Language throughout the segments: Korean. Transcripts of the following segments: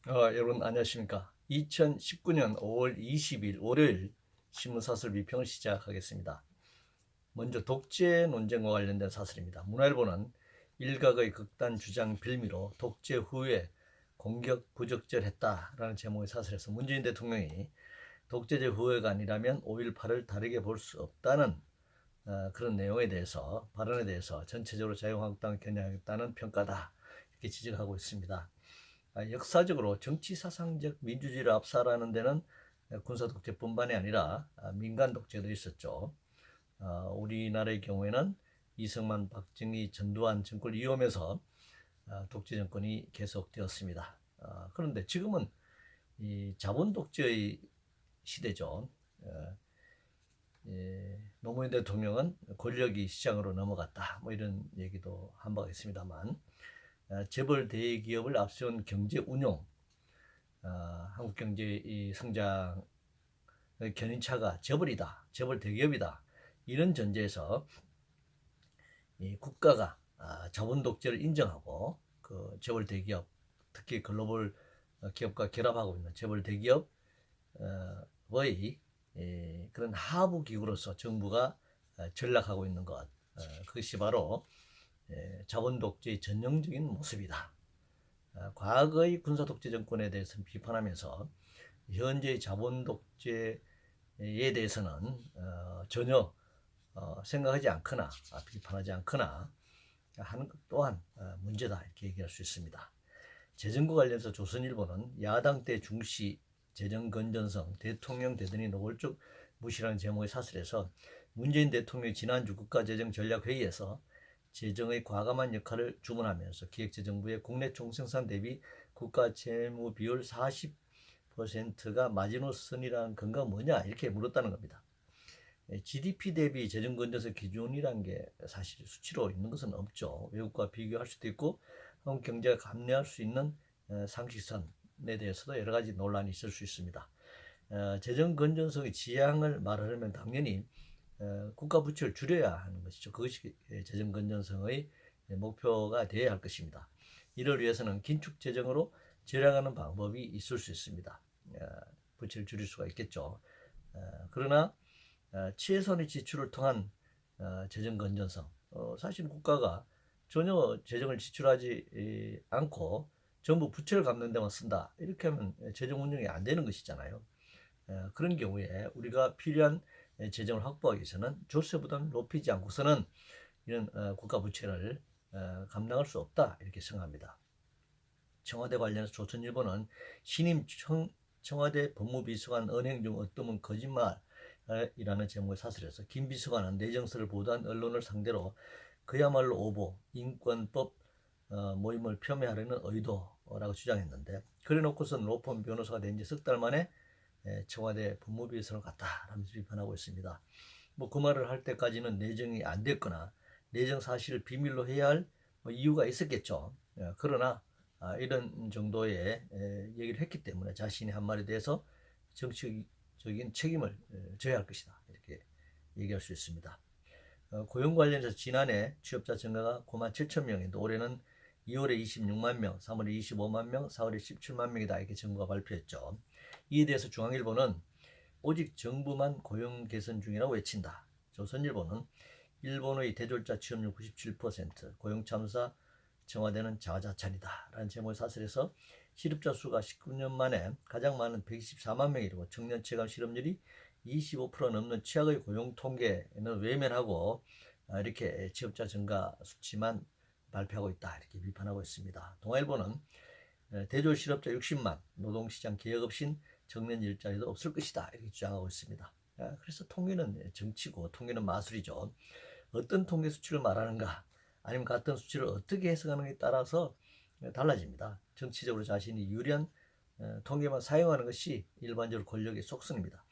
여러분 안녕하십니까? 2019년 5월 20일 월요일 신문사설 비평을 시작하겠습니다. 먼저 독재 논쟁과 관련된 사설입니다. 문화일보는 일각의 극단 주장 빌미로 독재 후에 공격 부적절했다라는 제목의 사설에서 문재인 대통령이 독재제 후회가 아니라면 5.18을 다르게 볼 수 없다는 그런 내용에 대해서 발언에 대해서 전체적으로 자유한국당을 겨냥했다는 평가다 이렇게 지적하고 있습니다. 역사적으로 정치사상적 민주주의를 압살하는 데는 군사독재뿐만이 아니라 민간 독재도 있었죠. 우리나라의 경우에는 이승만, 박정희, 전두환 정권을 이용해서 독재 정권이 계속되었습니다. 그런데 지금은 이 자본독재의 시대죠. 노무현 대통령은 권력이 시장으로 넘어갔다. 뭐 이런 얘기도 한 바가 있습니다만 재벌 대기업을 앞세운 경제 운용, 한국 경제의 성장의 견인차가 재벌이다, 재벌 대기업이다. 이런 전제에서 이 국가가 자본 독재를 인정하고 그 재벌 대기업, 특히 글로벌 기업과 결합하고 있는 재벌 대기업의 그런 하부 기구로서 정부가 전락하고 있는 것, 그것이 바로 자본 독재의 전형적인 모습이다. 과거의 군사독재 정권에 대해서는 비판하면서 현재의 자본독재에 대해서는 전혀 생각하지 않거나 비판하지 않거나 하는 것 또한 문제다 이렇게 얘기할 수 있습니다. 재정과 관련해서 조선일보는 야당 때 중시 재정 건전성 대통령 되더니 노골적 무시라는 제목의 사설에서 문재인 대통령이 지난주 국가재정전략회의에서 재정의 과감한 역할을 주문하면서 기획재정부의 국내 총생산 대비 국가 채무 비율 40%가 마지노선이라는 근거가 뭐냐 이렇게 물었다는 겁니다. GDP 대비 재정 건전성 기준이라는 게 사실 수치로 있는 것은 없죠. 외국과 비교할 수도 있고 한국 경제가 감내할 수 있는 상식선에 대해서도 여러 가지 논란이 있을 수 있습니다. 재정 건전성의 지향을 말하려면 당연히 국가 부채를 줄여야 하는 것이죠. 그것이 재정 건전성의 목표가 되어야 할 것입니다. 이를 위해서는 긴축 재정으로 절약하는 방법이 있을 수 있습니다. 부채를 줄일 수가 있겠죠. 그러나 최선의 지출을 통한 재정 건전성, 사실 국가가 전혀 재정을 지출하지 않고 전부 부채를 갚는 데만 쓴다. 이렇게 하면 재정 운영이 안 되는 것이잖아요. 그런 경우에 우리가 필요한 재정을 확보하기 위해서는 조세 부담을 높이지 않고서는 이런 국가 부채를 감당할 수 없다 이렇게 생각합니다. 청와대 관련해서 조선일보는 신임 청와대 법무비서관 언행 중 어떤 거짓말이라는 제목의 사설에서 김 비서관은 내정서를 보도한 언론을 상대로 그야말로 오보, 인권법 모임을 폄훼하려는 의도라고 주장했는데 그래놓고선 로펌 변호사가 된 지 석 달 만에 청와대 법무비서관을 갔다라면서 비판하고 있습니다. 뭐 그 말을 할 때까지는 내정이 안 됐거나 내정 사실을 비밀로 해야 할 이유가 있었겠죠. 그러나 이런 정도의 얘기를 했기 때문에 자신이 한 말에 대해서 정치적인 책임을 져야 할 것이다 이렇게 얘기할 수 있습니다. 고용 관련해서 지난해 취업자 증가가 9만 7천 명인데 올해는 2월에 26만 명, 3월에 25만 명, 4월에 17만 명이다 이렇게 정부가 발표했죠. 이에 대해서 중앙일보는 오직 정부만 고용 개선 중이라고 외친다. 조선일보는 일본의 대졸자 취업률 97%, 고용 참사 청와대는 자화자찬이다 라는 제목의 사설에서 실업자 수가 19년 만에 가장 많은 124만 명이고 청년 체감 실업률이 25% 넘는 최악의 고용 통계는 외면하고 이렇게 취업자 증가 수치만 발표하고 있다 이렇게 비판하고 있습니다. 동아일보는 대졸 실업자 60만, 노동시장 개혁 없인 청년 일자리도 없을 것이다 이렇게 주장하고 있습니다. 그래서 통계는 정치고 통계는 마술이죠. 어떤 통계 수치를 말하는가 아니면 같은 수치를 어떻게 해석하는가에 따라서 달라집니다. 정치적으로 자신이 유리한 통계만 사용하는 것이 일반적으로 권력의 속성입니다.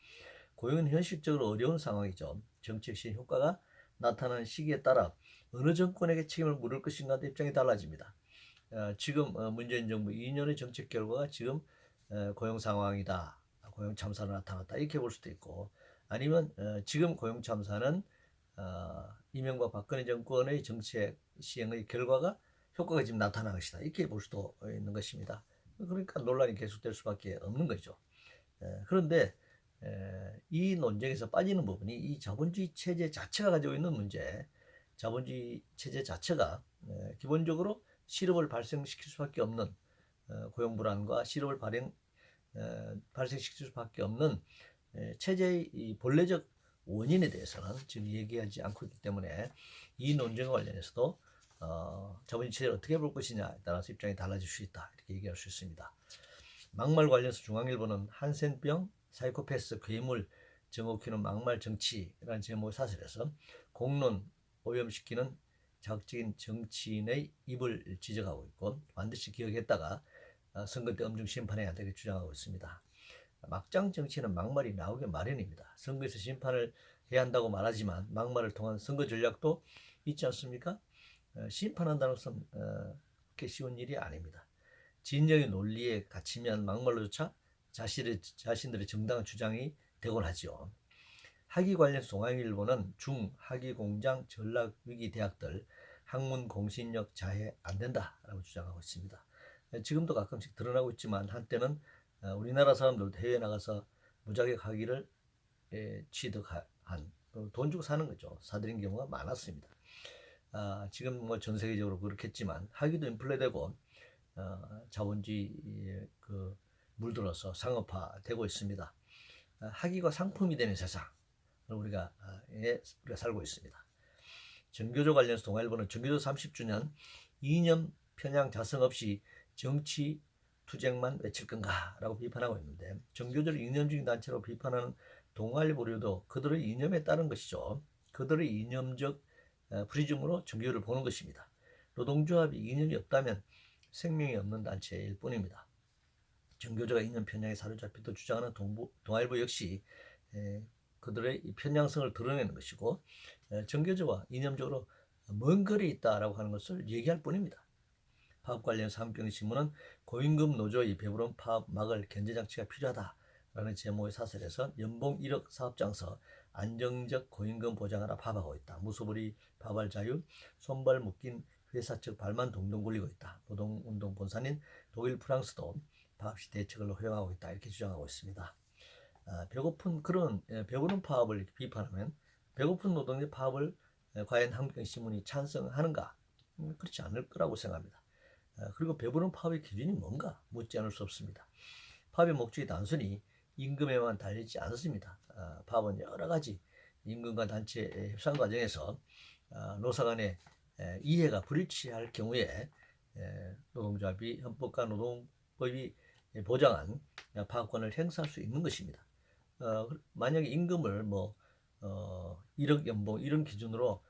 고용은 현실적으로 어려운 상황이죠. 정책 시행 효과가 나타나는 시기에 따라 어느 정권에게 책임을 물을 것인가의 입장이 달라집니다. 지금 문재인 정부 2년의 정책 결과가 지금 고용 상황이다. 고용 참사로 나타났다. 이렇게 볼 수도 있고 아니면 지금 고용 참사는 이명박 박근혜 정권의 정책 시행의 결과가 효과가 지금 나타난 것이다. 이렇게 볼 수도 있는 것입니다. 그러니까 논란이 계속될 수밖에 없는 거죠. 그런데 이 논쟁에서 빠지는 부분이 이 자본주의 체제 자체가 가지고 있는 문제, 자본주의 체제 자체가 기본적으로 실업을 발생시킬 수밖에 없는 고용 불안과 실업을 발생시킬 수밖에 없는 체제의 이 본래적 원인에 대해서는 지금 얘기하지 않고 있기 때문에 이 논쟁과 관련해서도 자본주의 체제를 어떻게 볼 것이냐에 따라서 입장이 달라질 수 있다, 이렇게 얘기할 수 있습니다. 막말 관련해서 중앙일보는 한센병, 사이코패스, 괴물, 정옥희는 막말 정치라는 제목의 사설에서 공론 오염시키는 자극적인 정치인의 입을 지적하고 있고, 반드시 기억했다가 선거 때 엄중 심판해야 되게 주장하고 있습니다. 막장 정치는 막말이 나오기 마련입니다. 선거에서 심판을 해야 한다고 말하지만 막말을 통한 선거 전략도 있지 않습니까? 심판한다는 것은 그렇게 쉬운 일이 아닙니다. 진영의 논리에 갇히면 막말로조차 자신들의 정당한 주장이 되곤 하죠. 학위 관련해서 동아일보는 학위공장, 전락위기 대학들 학문 공신력 자해 안 된다라고 주장하고 있습니다. 지금도 가끔씩 드러나고 있지만 한때는 우리나라 사람들도 해외 나가서 무자격 학위를 취득한, 돈 주고 사는 거죠. 사들인 경우가 많았습니다. 지금 뭐 전 세계적으로 그렇겠지만 학위도 인플레되고 자본주의 물들어서 상업화되고 있습니다. 학위가 상품이 되는 세상을 우리가 살고 있습니다. 정교조 관련해서 동아일보는 정교조 30주년 이념 편향 자성 없이 정치 투쟁만 외칠 건가라고 비판하고 있는데, 정교조를 이념적인 단체로 비판하는 동아일보류도 그들의 이념에 따른 것이죠. 그들의 이념적 프리즘으로 정교조를 보는 것입니다. 노동조합이 이념이 없다면 생명이 없는 단체일 뿐입니다. 정교조가 이념 편향에 사로잡히도 주장하는 동아일보 역시 그들의 편향성을 드러내는 것이고, 정교조와 이념적으로 먼 거리 있다라고 하는 것을 얘기할 뿐입니다. 파업 관련해서 한경신문은 고임금 노조의 배부른 파업 막을 견제장치가 필요하다라는 제목의 사설에서 연봉 1억 사업장서 안정적 고임금 보장하라 파업하고 있다. 무소불위 파업할 자유, 손발 묶인 회사 측 발만 동동 굴리고 있다. 노동운동 본산인 독일, 프랑스도 파업 시 대책을 허용하고 있다, 이렇게 주장하고 있습니다. 배부른 파업을 비판하면 배고픈 노동의 파업을 과연 한경신문이 찬성하는가? 그렇지 않을 거라고 생각합니다. 그리고 배부른 파업의 기준이 뭔가 묻지 않을 수 없습니다. 파업의 목적이 단순히 임금에만 달리지 않습니다. 파업은 여러 가지 임금과 단체 협상 과정에서 노사 간의 이해가 불일치할 경우에 노동조합이 헌법과 노동법이 보장한 파업권을 행사할 수 있는 것입니다. 만약에 임금을 1억 연봉 이런 기준으로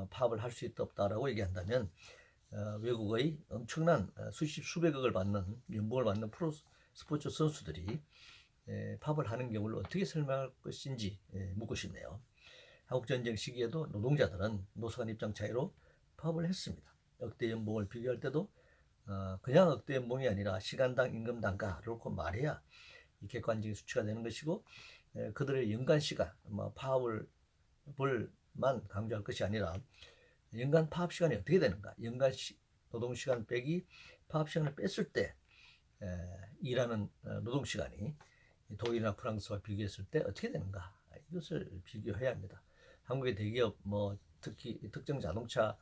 파업을 할 수 있다 없다라고 얘기한다면 외국의 엄청난 수백억을 받는 연봉을 받는 프로 스포츠 선수들이 파업을 하는 경우를 어떻게 설명할 것인지 묻고 싶네요. 한국전쟁 시기에도 노동자들은 노사간 입장 차이로 파업을 했습니다. 억대 연봉을 비교할 때도 그냥 억대 연봉이 아니라 시간당 임금 단가를 놓고 말해야 객관적인 수치가 되는 것이고, 그들의 연간 시간, 파업을 만 강조할 것이 아니라 연간 파업 시간이 어떻게 되는가, 연간 노동 시간 빼기 파업 시간을 뺐을 때 일하는 노동 시간이 독일이나 프랑스와 비교했을 때 어떻게 되는가, 이것을 비교해야 합니다. 한국의 대기업 특히 특정 자동차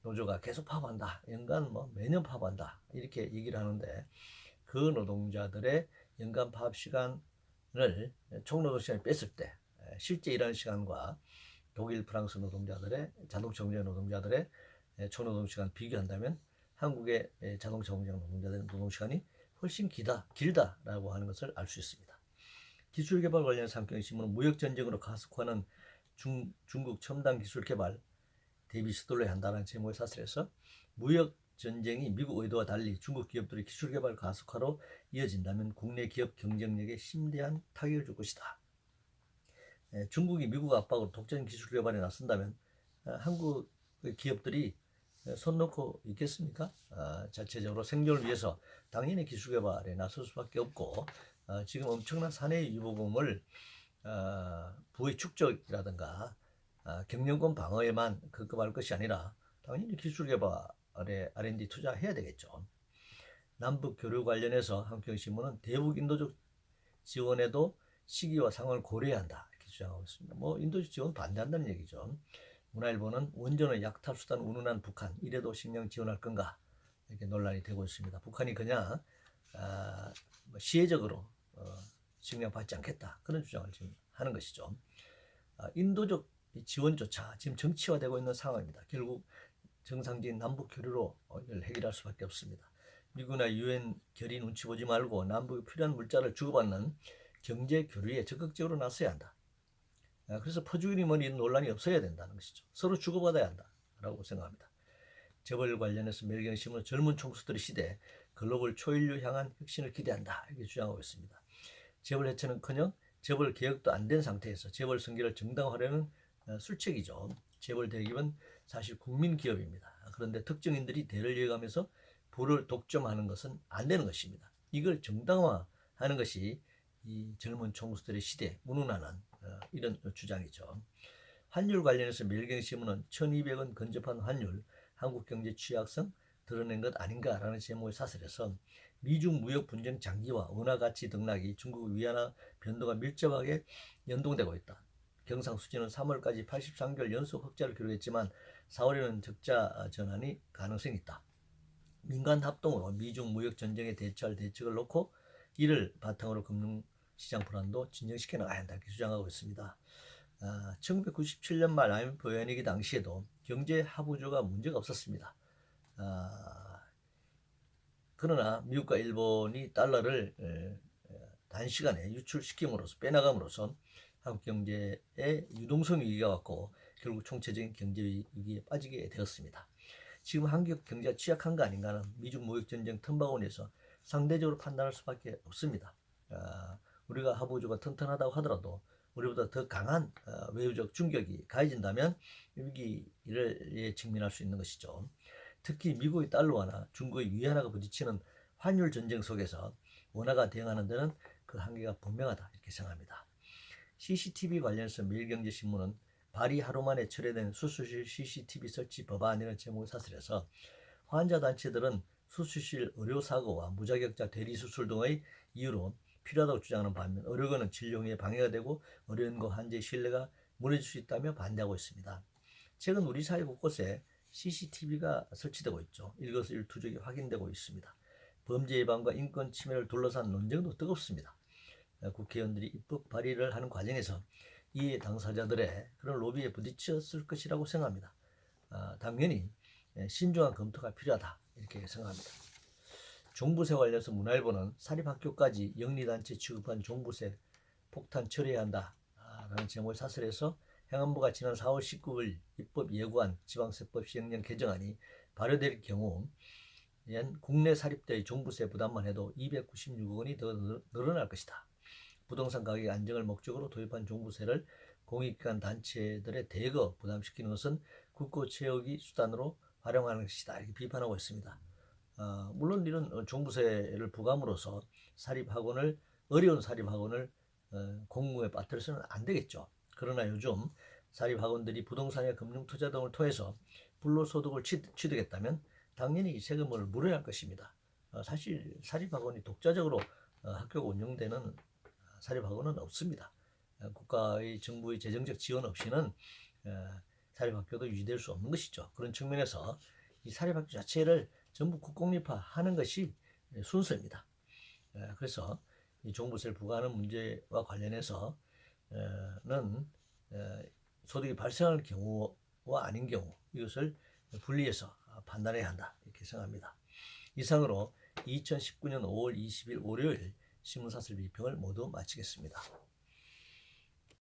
노조가 계속 파업한다, 연간 매년 파업한다, 이렇게 얘기를 하는데, 그 노동자들의 연간 파업 시간을 총노동 시간을 뺐을 때 실제 일하는 시간과 독일, 프랑스 노동자들의 자동차 공장 노동자들의 총노동 시간 비교한다면 한국의 자동차 공장 노동자들의 노동 시간이 훨씬 길다라고 하는 것을 알 수 있습니다. 기술개발 관련해서 한경신문은 무역전쟁으로 가속화하는 중국 첨단 기술개발 대비 서둘러야 한다는 제목의 사설에서 무역 전쟁이 미국 의도와 달리 중국 기업들의 기술개발 가속화로 이어진다면 국내 기업 경쟁력에 심대한 타격을 줄 것이다. 중국이 미국 압박으로 독자적인 기술개발에 나선다면 한국 기업들이 손 놓고 있겠습니까? 자체적으로 생존을 위해서 당연히 기술개발에 나설 수밖에 없고, 지금 엄청난 사내 유보금을 부의 축적이라든가 경영권 방어에만 급급할 것이 아니라 당연히 기술개발에 R&D 투자해야 되겠죠. 남북 교류 관련해서 한국경제신문은 대북 인도적 지원에도 시기와 상황을 고려해야 한다 이렇게 주장하고 있습니다. 뭐 인도적 지원 반대한다는 얘기죠. 문화일보는 원전의 약탈 수단 운운한 북한 이래도 식량 지원할 건가 이렇게 논란이 되고 있습니다. 북한이 그냥 뭐 시혜적으로 식량 받지 않겠다 그런 주장을 지금 하는 것이죠. 인도적 지원조차 지금 정치화되고 있는 상황입니다. 결국 정상적인 남북 교류로 이걸 해결할 수밖에 없습니다. 미국이나 유엔 결의 눈치 보지 말고 남북이 필요한 물자를 주고받는 경제 교류에 적극적으로 나서야 한다. 그래서 퍼주기니 뭐니 논란이 없어야 된다는 것이죠. 서로 주고받아야 한다라고 생각합니다. 재벌 관련해서 매일경제신문은 젊은 총수들의 시대 글로벌 초인류 향한 혁신을 기대한다 이렇게 주장하고 있습니다. 재벌 해체는커녕 재벌 개혁도 안 된 상태에서 재벌 승계를 정당화하려는 술책이죠. 재벌 대기업은 사실 국민 기업입니다. 그런데 특정인들이 대를 이어가면서 부를 독점하는 것은 안 되는 것입니다. 이걸 정당화하는 것이 이 젊은 총수들의 시대 운운하는 이런 주장이죠. 환율 관련해서 매일경제신문은 1200원 근접한 환율 한국경제 취약성 드러낸 것 아닌가라는 제목의 사설에서 미중 무역 분쟁 장기화, 원화 가치 등락이 중국 위안화 변동과 밀접하게 연동되고 있다. 경상수지는 3월까지 83개월 연속 흑자를 기록했지만 4월에는 적자 전환이 가능성이 있다. 민간 합동으로 미중 무역 전쟁에 대처할 대책을 놓고 이를 바탕으로 금융시장 불안도 진정시켜 나가야 한다 이렇게 주장하고 있습니다. 1997년 말 IMF 연위기 당시에도 경제 하부조가 문제가 없었습니다. 그러나 미국과 일본이 달러를 단시간에 유출시킴으로써 빼나감으로써 한국 경제에 유동성 위기가 왔고 결국 총체적인 경제 위기에 빠지게 되었습니다. 지금 한국 경제가 취약한 거 아닌가는 미중 무역 전쟁 틈바구니에서 상대적으로 판단할 수밖에 없습니다. 우리가 하부조가 튼튼하다고 하더라도 우리보다 더 강한 외부적 충격이 가해진다면 위기를 직면할 수 있는 것이죠. 특히 미국의 달러화나 중국의 위안화가 부딪히는 환율 전쟁 속에서 원화가 대응하는 데는 그 한계가 분명하다 이렇게 생각합니다. CCTV 관련해서 매일경제신문은 발이 하루 만에 철회된 수술실 CCTV 설치 법안이라는 제목의 사설에서 환자 단체들은 수술실 의료사고와 무자격자 대리수술 등의 이유로 필요하다고 주장하는 반면 의료권은 진료 후에 방해가 되고 의료인과 환자의 신뢰가 무너질 수 있다며 반대하고 있습니다. 최근 우리 사회 곳곳에 CCTV가 설치되고 있죠. 일거수일투족이 확인되고 있습니다. 범죄 예방과 인권 침해를 둘러싼 논쟁도 뜨겁습니다. 국회의원들이 입법 발의를 하는 과정에서 이해 당사자들의 그런 로비에 부딪혔을 것이라고 생각합니다. 당연히 신중한 검토가 필요하다 이렇게 생각합니다. 종부세 관련해서 문화일보는 사립학교까지 영리단체 취급한 종부세 폭탄 처리해야 한다라는 제목의 사설에서 행안부가 지난 4월 19일 입법 예고한 지방세법 시행령 개정안이 발효될 경우 국내 사립대의 종부세 부담만 해도 296억 원이 더 늘어날 것이다. 부동산 가격 안정을 목적으로 도입한 종부세를 공익기관 단체들의 대거 부담시키는 것은 국고 채우기 수단으로 활용하는 것이다 이렇게 비판하고 있습니다. 물론 이런 종부세를 부감으로써 어려운 사립학원을 공무에 빠뜨려서는 안 되겠죠. 그러나 요즘 사립학원들이 부동산이나 금융투자 등을 통해서 불로소득을 취득했다면 당연히 세금을 물어야 할 것입니다. 사실 사립학원이 독자적으로 학교가 운영되는 사립학원은 없습니다. 국가의 정부의 재정적 지원 없이는 사립학교도 유지될 수 없는 것이죠. 그런 측면에서 이 사립학교 자체를 전부 국공립화하는 것이 순서입니다. 그래서 이 종부세를 부과하는 문제와 관련해서는 소득이 발생할 경우와 아닌 경우 이것을 분리해서 판단해야 한다 이렇게 생각합니다. 이상으로 2019년 5월 20일 월요일 신문사설 비평을 모두 마치겠습니다.